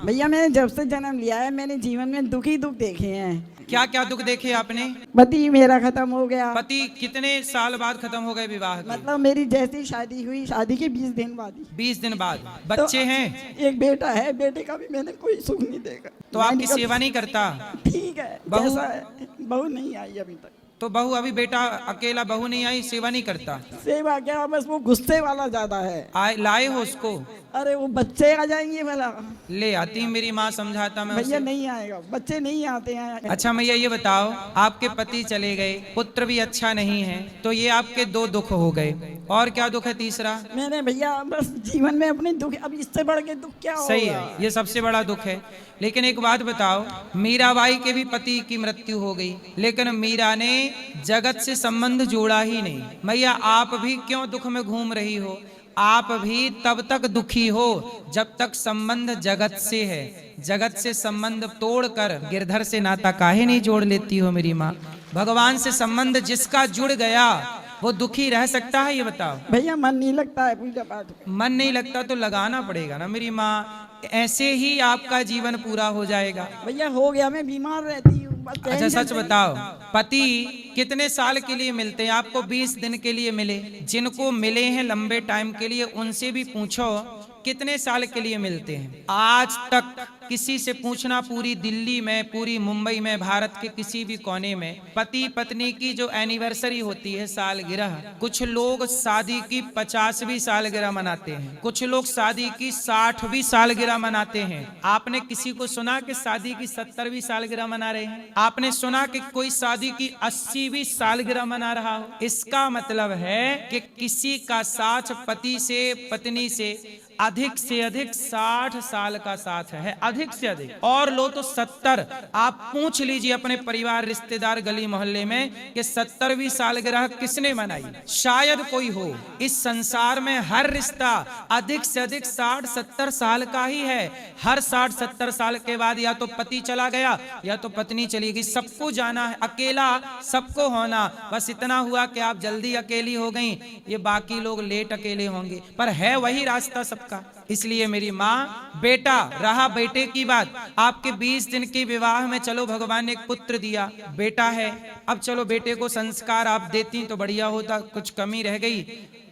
भैया मैंने जब से जन्म लिया है मैंने जीवन में दुख ही दुख देखे हैं। क्या क्या दुख देखे आपने? पति मेरा खत्म हो गया। पति कितने साल बाद खत्म हो गए विवाह के? मतलब मेरी जैसी शादी हुई, शादी के 20 दिन बाद ही। 20 दिन बाद। बच्चे हैं? एक बेटा है, बेटे का भी मैंने कोई सुख नहीं देखा। तो आपकी सेवा नहीं करता? ठीक है, बहू? जैसा है। बहू नहीं आई अभी तक। तो बहू अभी बेटा अकेला, बहू नहीं आई, सेवा नहीं करता? सेवा क्या, बस वो गुस्से वाला ज्यादा है। लाए हो उसको? अरे वो बच्चे आ जाएंगे भला। ले आती मेरी माँ, समझाता मैं भैया उसे। नहीं आएगा, बच्चे नहीं आते हैं। अच्छा भैया ये बताओ, आपके पति चले गए, पुत्र भी अच्छा नहीं है, तो ये आपके 2 दुख हो गए, और क्या दुख है तीसरा? मैंने भैया बस जीवन में अपने दुख, अब इससे बढ़ के दुख क्या होगा। सही है, ये सबसे बड़ा दुख है। लेकिन एक बात बताओ, मीराबाई के भी पति की मृत्यु हो गई, लेकिन मीरा ने जगत से संबंध जोड़ा ही नहीं। भैया आप भी क्यों दुख में घूम रही हो? आप भी तब तक दुखी हो जब तक संबंध जगत से है। जगत से संबंध तोड़कर गिरधर से नाता काहे नहीं जोड़ लेती हो मेरी माँ? भगवान से संबंध जिसका जुड़ गया वो दुखी रह सकता है? ये बताओ। भैया मन नहीं लगता है पूजा पाठ में। मन नहीं लगता तो लगाना पड़ेगा ना मेरी माँ, ऐसे ही आपका जीवन पूरा हो जाएगा। भैया हो गया, मैं बीमार रहती हूँ। अच्छा सच बताओ, पति कितने साल के लिए मिलते हैं आपको? 20 दिन के लिए मिले। जिनको मिले हैं लंबे टाइम के लिए उनसे भी पूछो कितने साल के लिए मिलते हैं। आज तक किसी से पूछना, पूरी दिल्ली में, पूरी मुंबई में, भारत के किसी भी कोने में, पति पत्नी की जो एनिवर्सरी होती है, सालगिरह, कुछ लोग शादी की 50वीं सालगिरह मनाते हैं, कुछ लोग शादी की 60वीं सालगिरह मनाते हैं। आपने किसी को सुना कि शादी की 70वीं सालगिरह मना रहे हैं? आपने सुना कि कोई शादी की 80वीं सालगिरह मना रहा हो? इसका मतलब है कि किसी का साथ पति से, पत्नी से अधिक से अधिक 60 साल का साथ है, अधिक से अधिक। और लो तो 70। आप पूछ लीजिए अपने परिवार, रिश्तेदार, गली मोहल्ले में कि 70वीं सालगिरह किसने मनाई? शायद कोई हो। इस संसार में हर रिश्ता अधिक से अधिक 60-70 साल का ही है। हर 60-70 साल के बाद या तो पति चला गया या तो पत्नी चली गई। सबको जाना है, अकेला सबको होना। बस इतना हुआ कि आप जल्दी अकेली हो गई, ये बाकी लोग लेट अकेले होंगे, पर है वही रास्ता सबका। इसलिए मेरी माँ, बेटा रहा बेटे की बात, आपके 20 दिन के विवाह में चलो भगवान ने एक पुत्र दिया, बेटा है। अब चलो बेटे को संस्कार आप देती तो बढ़िया होता, कुछ कमी रह गई,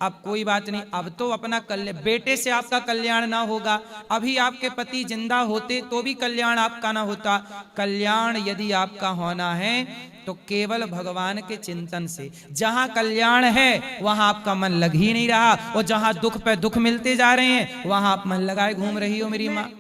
अब कोई बात नहीं। अब तो अपना कल्याण, बेटे से आपका कल्याण ना होगा, अभी आपके पति जिंदा होते तो भी कल्याण आपका ना होता। कल्याण यदि आपका होना है तो केवल भगवान के चिंतन से। जहां कल्याण है वहां आपका मन लग ही नहीं रहा, और जहां दुख पे दुख मिलते जा रहे हैं वहां आप मन लगाए घूम रही हो मेरी माँ।